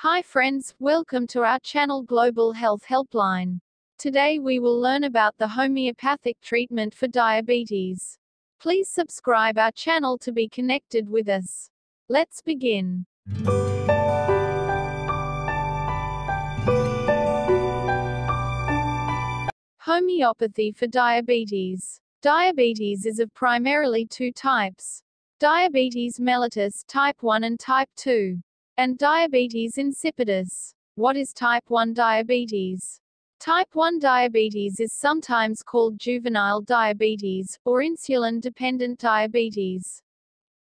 Hi friends, welcome to our channel Global Health Helpline. Today we will learn about the homeopathic treatment for diabetes. Please subscribe our channel to be connected with us. Let's begin. Homeopathy for diabetes. Diabetes is of primarily two types. Diabetes mellitus type 1 and type 2. And diabetes insipidus. What is type 1 diabetes? Type 1 diabetes is sometimes called juvenile diabetes, or insulin-dependent diabetes.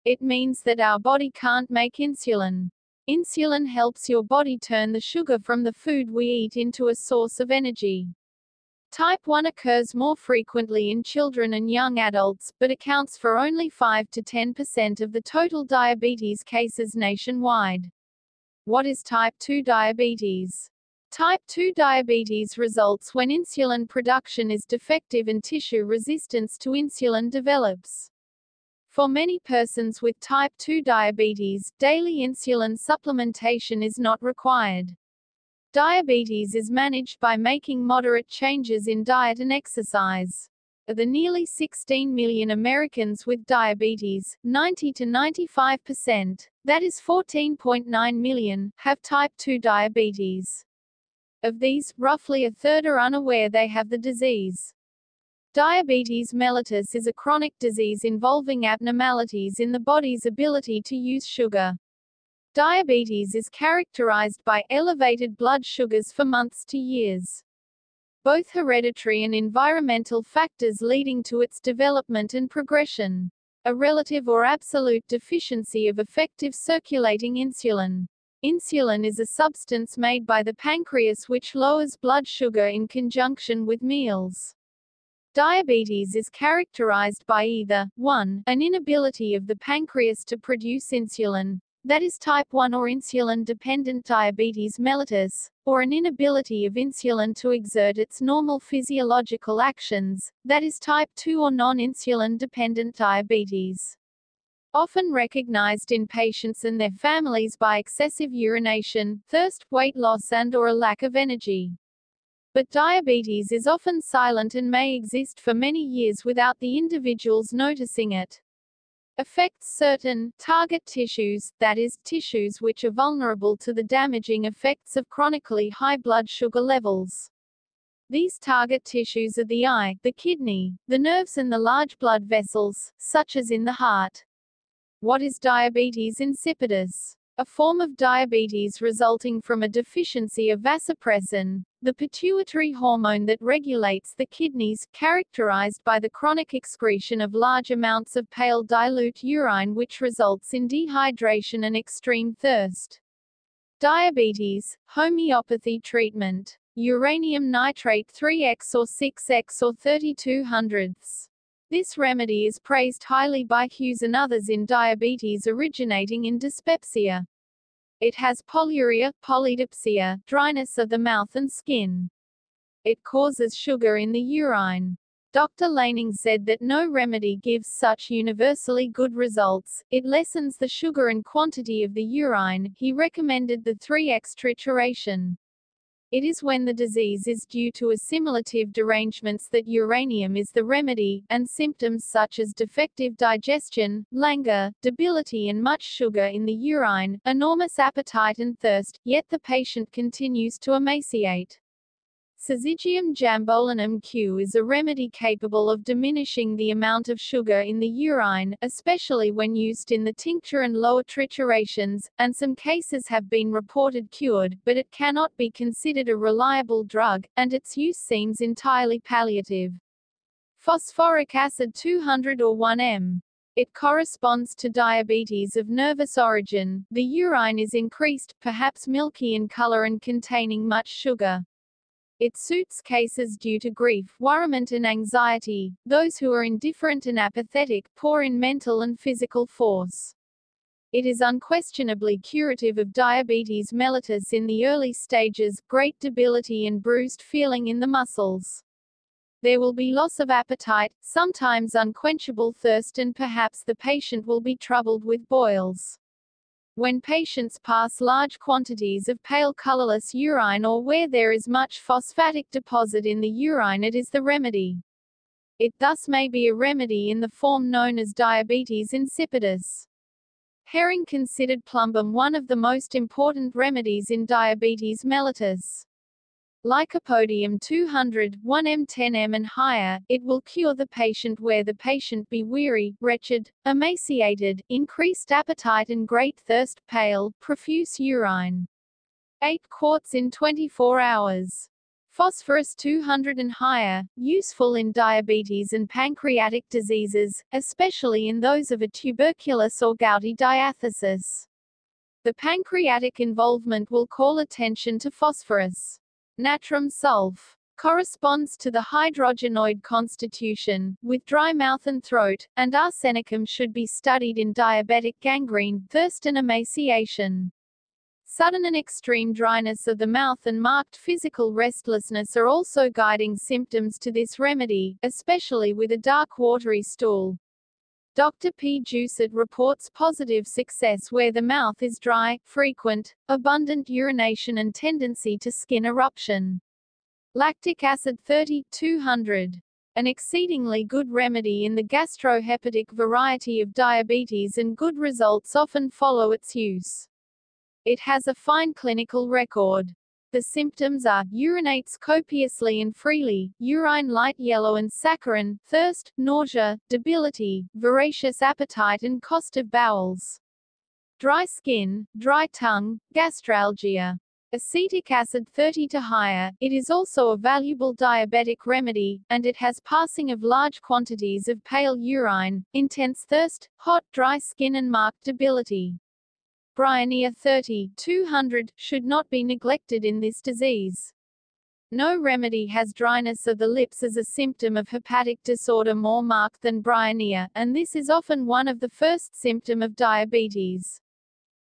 It means that our body can't make insulin. Insulin helps your body turn the sugar from the food we eat into a source of energy. Type 1 occurs more frequently in children and young adults, but accounts for only 5 to 10% of the total diabetes cases nationwide. What is type 2 diabetes? Type 2 diabetes results when insulin production is defective and tissue resistance to insulin develops. For many persons with type 2 diabetes, daily insulin supplementation is not required. Diabetes is managed by making moderate changes in diet and exercise. Of the nearly 16 million Americans with diabetes, 90 to 95%, that is 14.9 million, have type 2 diabetes. Of these, roughly a third are unaware they have the disease. Diabetes mellitus is a chronic disease involving abnormalities in the body's ability to use sugar. Diabetes is characterized by elevated blood sugars for months to years. Both hereditary and environmental factors leading to its development and progression. A relative or absolute deficiency of effective circulating insulin. Insulin is a substance made by the pancreas which lowers blood sugar in conjunction with meals. Diabetes is characterized by either, 1, an inability of the pancreas to produce insulin, that is type 1 or insulin-dependent diabetes mellitus, or an inability of insulin to exert its normal physiological actions, that is type 2 or non-insulin-dependent diabetes. Often recognized in patients and their families by excessive urination, thirst, weight loss and/or a lack of energy. But diabetes is often silent and may exist for many years without the individuals noticing it. Affects certain target tissues, that is, tissues which are vulnerable to the damaging effects of chronically high blood sugar levels. These target tissues are the eye, the kidney, the nerves and the large blood vessels, such as in the heart. What is diabetes insipidus? A form of diabetes resulting from a deficiency of vasopressin, the pituitary hormone that regulates the kidneys, characterized by the chronic excretion of large amounts of pale dilute urine which results in dehydration and extreme thirst. Diabetes, homeopathy treatment. Uranium nitrate 3x or 6x or 3200. This remedy is praised highly by Hughes and others in diabetes originating in dyspepsia. It has polyuria, polydipsia, dryness of the mouth and skin. It causes sugar in the urine. Dr. Laning said that no remedy gives such universally good results. It lessens the sugar and quantity of the urine. He recommended the 3x trituration. It is when the disease is due to assimilative derangements that uranium is the remedy, and symptoms such as defective digestion, languor, debility and much sugar in the urine, enormous appetite and thirst, yet the patient continues to emaciate. Syzygium jambolinum Q is a remedy capable of diminishing the amount of sugar in the urine, especially when used in the tincture and lower triturations, and some cases have been reported cured, but it cannot be considered a reliable drug, and its use seems entirely palliative. Phosphoric acid 200 or 1 It corresponds to diabetes of nervous origin. The urine is increased, perhaps milky in color and containing much sugar. It suits cases due to grief, worriment and anxiety, those who are indifferent and apathetic, poor in mental and physical force. It is unquestionably curative of diabetes mellitus in the early stages, great debility and bruised feeling in the muscles. There will be loss of appetite, sometimes unquenchable thirst and perhaps the patient will be troubled with boils. When patients pass large quantities of pale colorless urine or where there is much phosphatic deposit in the urine, it is the remedy. It thus may be a remedy in the form known as diabetes insipidus. Herring considered plumbum one of the most important remedies in diabetes mellitus. Lycopodium 200, 1m10m and higher, it will cure the patient where the patient be weary, wretched, emaciated, increased appetite and great thirst, pale, profuse urine. 8 quarts in 24 hours. Phosphorus 200 and higher, useful in diabetes and pancreatic diseases, especially in those of a tuberculous or gouty diathesis. The pancreatic involvement will call attention to phosphorus. Natrum sulf corresponds to the hydrogenoid constitution, with dry mouth and throat, and arsenicum should be studied in diabetic gangrene, thirst and emaciation. Sudden and extreme dryness of the mouth and marked physical restlessness are also guiding symptoms to this remedy, especially with a dark watery stool. Dr. P. Juicet reports positive success where the mouth is dry, frequent, abundant urination and tendency to skin eruption. Lactic acid 30-200. An exceedingly good remedy in the gastrohepatic variety of diabetes, and good results often follow its use. It has a fine clinical record. The symptoms are, urinates copiously and freely, urine light yellow and saccharine, thirst, nausea, debility, voracious appetite and cost of bowels. Dry skin, dry tongue, gastralgia. Acetic acid 30 to higher, it is also a valuable diabetic remedy, and it has passing of large quantities of pale urine, intense thirst, hot, dry skin and marked debility. Bryonia 30-200 should not be neglected in this disease. No remedy has dryness of the lips as a symptom of hepatic disorder more marked than bryonia, and this is often one of the first symptoms of diabetes.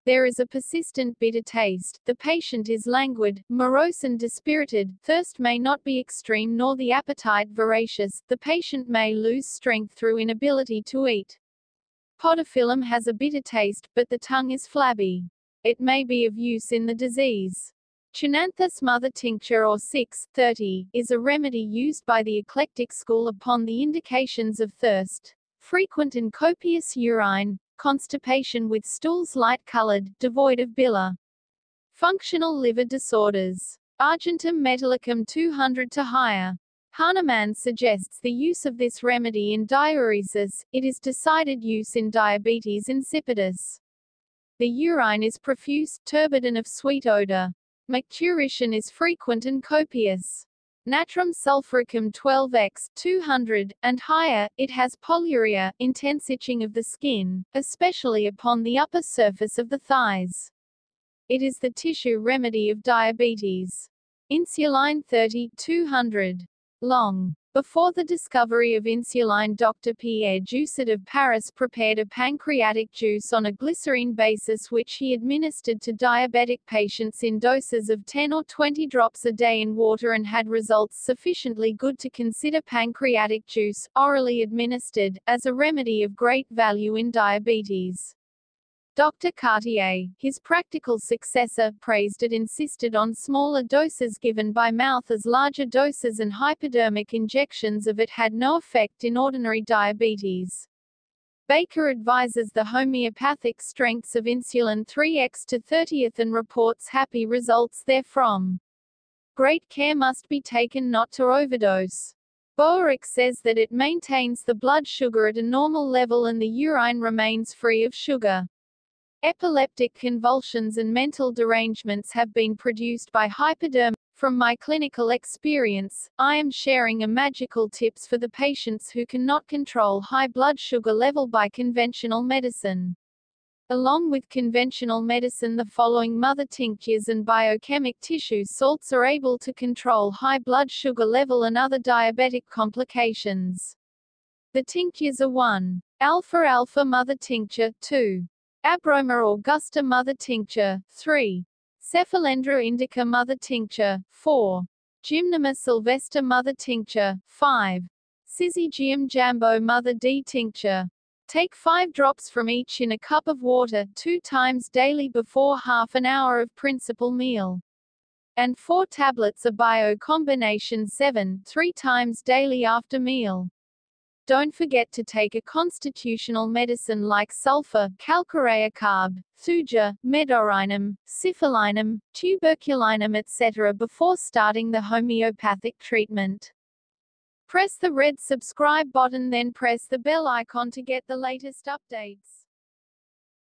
There is a persistent bitter taste, the patient is languid, morose and dispirited, thirst may not be extreme nor the appetite voracious, the patient may lose strength through inability to eat. Podophyllum has a bitter taste, but the tongue is flabby. It may be of use in the disease. Chinanthus mother tincture or 6-30 is a remedy used by the eclectic school upon the indications of thirst, frequent and copious urine, constipation with stools light-colored, devoid of bile. Functional liver disorders. Argentum metallicum 200 to higher. Hahnemann suggests the use of this remedy in diuresis. It is decided use in diabetes insipidus. The urine is profuse, turbid and of sweet odor. Micturition is frequent and copious. Natrum sulfuricum 12x 200 and higher, it has polyuria, intense itching of the skin, especially upon the upper surface of the thighs. It is the tissue remedy of diabetes. Insuline 30-200. Long. Before the discovery of insuline, Dr. Pierre Juicet of Paris prepared a pancreatic juice on a glycerine basis which he administered to diabetic patients in doses of 10 or 20 drops a day in water, and had results sufficiently good to consider pancreatic juice, orally administered, as a remedy of great value in diabetes. Dr. Cartier, his practical successor, praised it, insisted on smaller doses given by mouth, as larger doses and hypodermic injections of it had no effect in ordinary diabetes. Baker advises the homeopathic strengths of insulin 3x to 30th and reports happy results therefrom. Great care must be taken not to overdose. Boerick says that it maintains the blood sugar at a normal level and the urine remains free of sugar. Epileptic convulsions and mental derangements have been produced by hypodermic. From my clinical experience, I am sharing a magical tips for the patients who cannot control high blood sugar level by conventional medicine. Along with conventional medicine, the following mother tinctures and biochemic tissue salts are able to control high blood sugar level and other diabetic complications. The tinctures are 1. Alpha-alpha mother tincture, 2. Abroma augusta mother tincture, 3. Cephalendra indica mother tincture, 4. Gymnema sylvestre mother tincture, 5. Syzygium jambo mother D tincture, Take 5 drops from each in a cup of water 2 times daily before half an hour of principal meal. And 4 tablets of Bio Combination 7 3 times daily after meal. Don't forget to take a constitutional medicine like sulfur, calcarea carb, thuja, medorinum, syphilinum, tuberculinum etc. before starting the homeopathic treatment. Press the red subscribe button, then press the bell icon to get the latest updates.